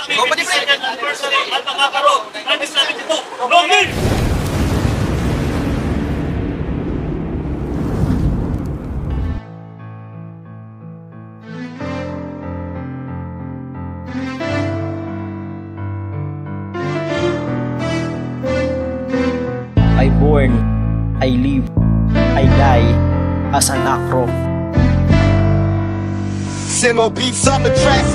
Happy 52nd anniversary at makakaroon 1972. Longin! I born, I live, I die as an acro. Simo beats on the track.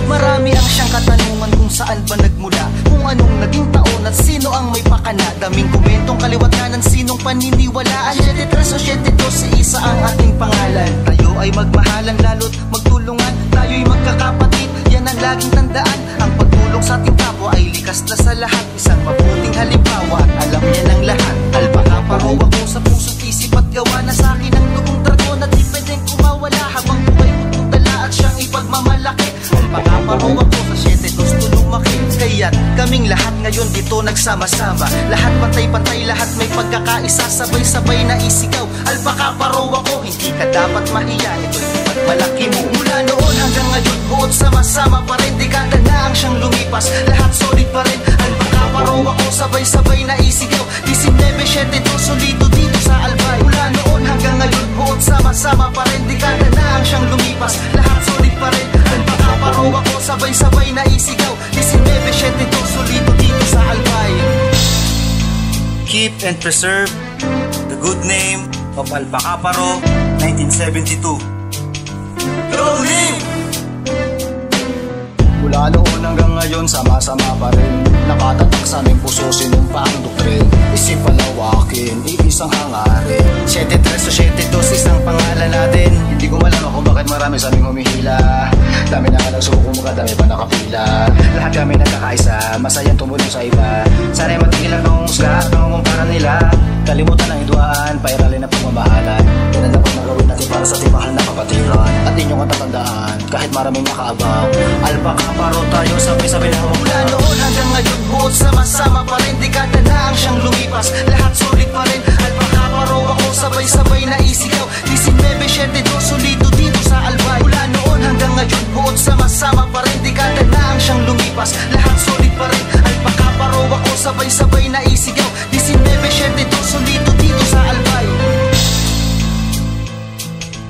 Marami ang siyang katanungan kung saan ba nagmula, kung anong naging taon at sino ang may pakana. Daming komentong kaliwat kanan, sinong paniniwalaan. 73 o 72 isa ang ating pangalan. Tayo ay magmahalan lalo't magtulungan, tayo'y magkakapatid, yan ang laging tandaan. Ang pagtulong sa ating kapwa ay likas na sa lahat, isang mabuting halimbawa at alam niya ng lahat. Alpaka paro ako sa puso't isip at gawa na sa akin ang lubong dragon at di pwedeng kumawala habang buhay ko kong dala at siyang ipagmamalaki. Alpaka paro ako sa 72 lumaki, kaya't kaming lahat ngayon dito nagsama-sama. Lahat pantay-pantay, lahat may pagkakaisa, sabay-sabay na isigaw. Alpaka paro ako, hindi ka dapat mahiya, ito'y malaki mo. Mula noon hanggang ngayon, buod sama-sama pa rin. Dekada na ang siyang lumipas, lahat solid pa rin. Alpaka paro ako, sabay-sabay na isigaw. 1972, solido dito sa Albay. Mula noon hanggang ngayon, buod sama-sama pa rin. Dekada na ang siyang lumipas, lahat solid pa rin. Alpaka paro ako, sabay-sabay na isigaw. 1972, solido dito sa Albay. Keep and preserve the good name of Alpaka Paro, 1972. Rolling! Mula noon hanggang ngayon, sama-sama pa rin. Nakatatak sa aming puso, sinumpa ang doktrin. Isip palawakin, iisang hangarin. 73 o 72, isang pangalan natin. Hindi ko malaman kung bakit marami sa aming humihila. Dami na ka nagsuko, dami pa nakapila. Lahat kami nagkakaisa, masayang tumulong sa iba. Sana'y matigilan ng husga at pangungumpara nila. Kalimutan ang hidwaan, pairalin na pagmamahalan. Yan ang dapat magawin natin para sa ating mahal na kapatiran. At inyong katatandaan, kahit maraming nakaabang, Alpaka Paro tayo, sabay-sabay na humula. Mula noon hanggang ngayon, buod sama-sama pa rin. Dekada na ang siyang lumipas, lahat solid pa rin. Alpaka Paro ako, sabay-sabay na isigaw. 1972, solido dito sa Albay. Mula noon hanggang ngayon, buod sama-sama pa rin. Dekada na ang siyang lumipas, lahat solid pa rin. Alpaka Paro ako, sabay-sabay na isigaw. 1972, solido dito sa Albay.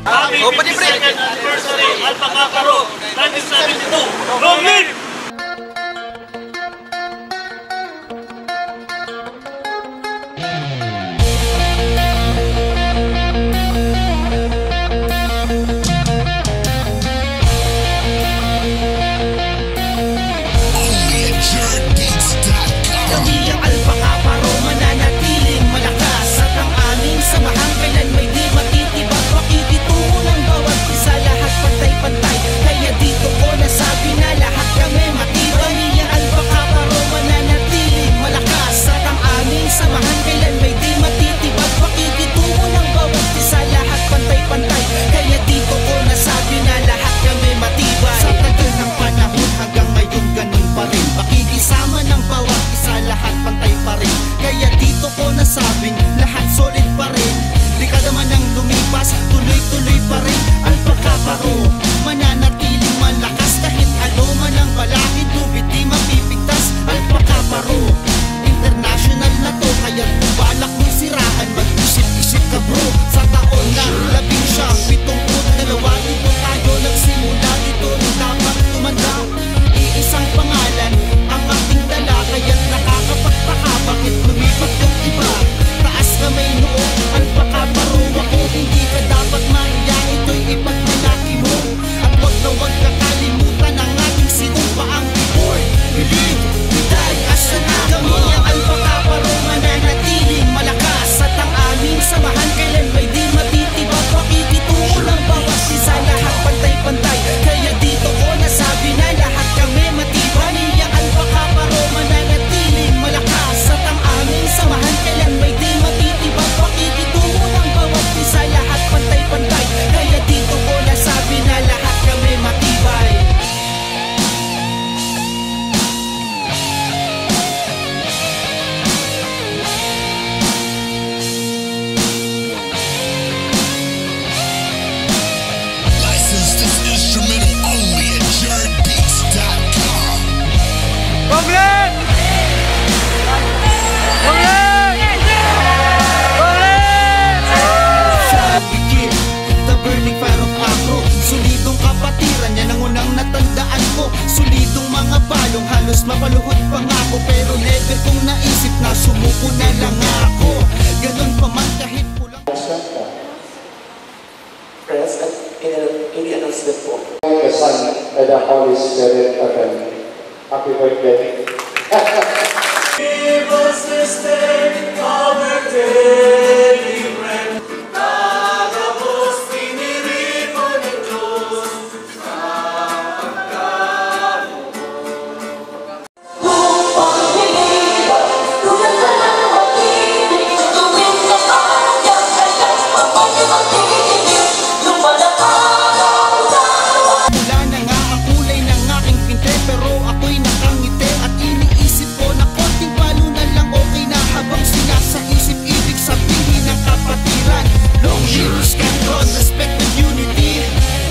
Happy 52nd anniversary at makakaroon 1972. Longin! Kami ang Alpaka Paro, mananatiling malakas at ang aming samahan kailan may di matitibag. Makikitungo ng bawat isa, lahat pantay-pantay. Kaya dito ko nasabi na lahat kami itsura niya nang unang natandaan ko. Solidong mga balong, halos mapaluhod pa nga ako, pero never kong naisip na sumuko na lang ako. Ganun pa man kahit pulang Press at ini-announcement po. The Son and the Holy Spirit. Amen. Happy birthday. Give us this day our daily bread. Tapos piniripon ng Diyos ang pagkain. Mula na nga ang kulay ng aking pinte, pero ako'y nakangiti at iniisip ko na konting balo na lang okay na, habang sinasaisip ibig sabihin ng kapatiran. Long live Scatron, respect and unity.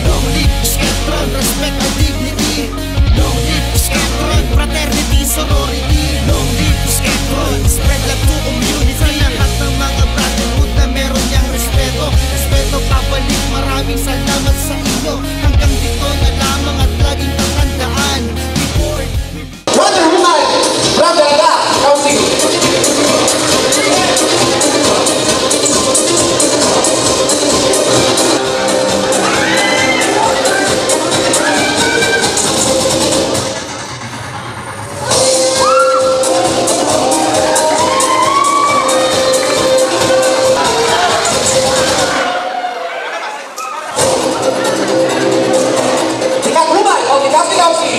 Long live Scatron, respect and dignity. Long live Scatron, fraternity, sorority. Long live Scatron, spread love to community. Sa lahat ng mga brotherhood na meron niyang respeto, respeto pabalik, maraming salamat sa inyo. Hanggang dito na lamang at laging tatandaan. Report. Brother Humay, Brother Ada, Kausi. Sikat Humay, o Kausi Kausi.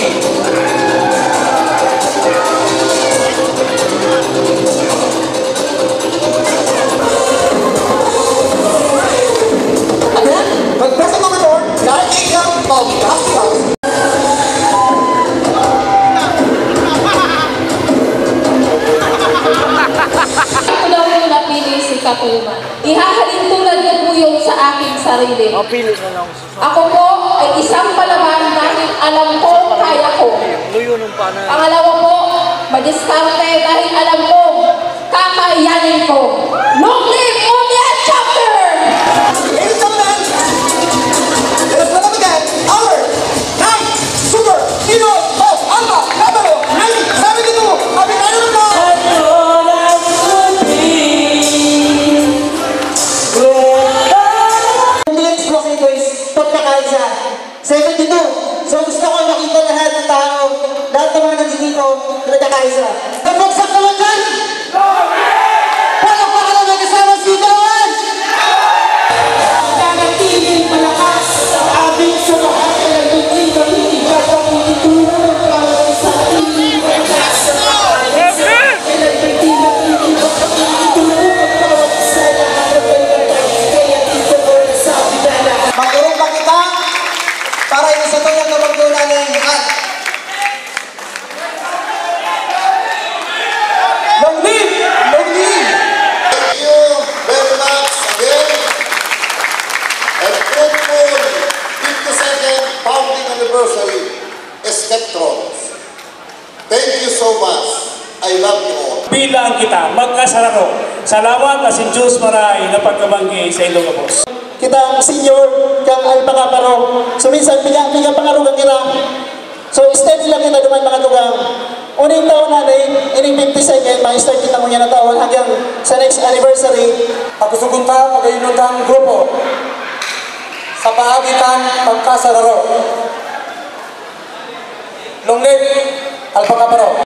Magpress ang mga door, dahil ikaw, Kausi Kausi. Ako daw yung napili si Katulman. Ihahalin tulad niyo po yung sa aking sarili. Ako po ay isang palaban dahil alam ko kaya ko. Pangalawa po, madiskarte dahil alam ko kakayanin ko. Long live Unia Chapter! Ladies and gentlemen, let us welcome again our night super hero of Alpha Kaparo 1972, Abinado ng God! Ang next block nito is pagkakaisa. 72. So gusto ko makita lahat ng tao, lahat ng mga nandito, nagkakaisa. Pagpagsak naman dyan! Palakpakan na may kasama si Kawan! Nanatiling malakas ang aming samahan na nagtuloy ng itigas ang itutulong para sa ating malakas na kaayos. Kailan ba'y di natitibak ang itutulong ang bawat isa na harap ay natay, kaya dito ko nasabi na lahat. Magurong pa kita para yung sa tulong na magdulan ng lahat. Long live! Long live! Thank you very much again. And fruitful 52nd founding anniversary, Spectrons. Thank you so much. I love you all. Bilang kita, magkasararo. Salamat na si Diyos Maray na pagkabanggi sa ilong kapos. Kita ang senior kang Alpha Kaparo. So minsan bilang pangarugan kita. So steady lang kita duman mga tugang. Uning taon na ining 52nd, ma-start kita mo niya na taon hanggang sa next anniversary. Ako sugunta, pag-ayunutang grupo sa paagitan pagkasararo. Long live Alpha Kaparo.